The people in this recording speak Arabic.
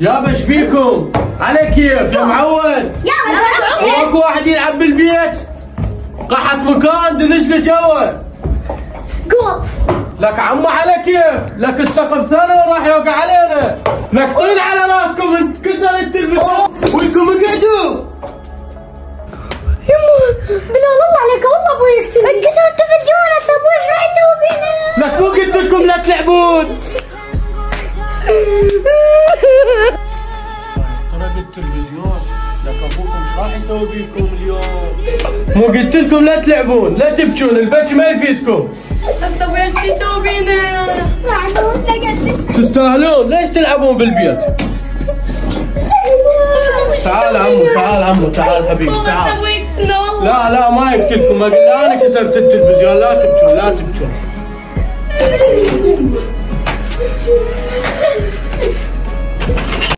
يابا ايش بيكم؟ على كيف يا معود؟ اكو واحد يلعب بالبيت؟ قحط مكان نزل جوا. قوم. لك عمو على كيف؟ لك السقف ثاني وراح يوقع علينا. لك طين على راسكم انكسر التلفزيون وانكم اقعدوا. يمه بلال الله عليك والله ابوي يقتلني. انكسر التلفزيون هسه ابوي ايش راح يسوي فينا؟ لك مو قلت لكم لا تلعبون؟ طرق التلفزيون. لك ابوكم ايش راح يسوي بيكم اليوم؟ مو قلت لكم لا تلعبون، لا تبكون، البكي ما يفيدكم. طب ابوي ايش يسوي فينا؟ معلوم تستاهلون، ليش تلعبون بالبيت؟ تعال عمو، تعال عمو، تعال حبيبي، تعال. لا ما يقتلكم، ما قلت انا كسرت التلفزيون، لا تبكون لا تبكون.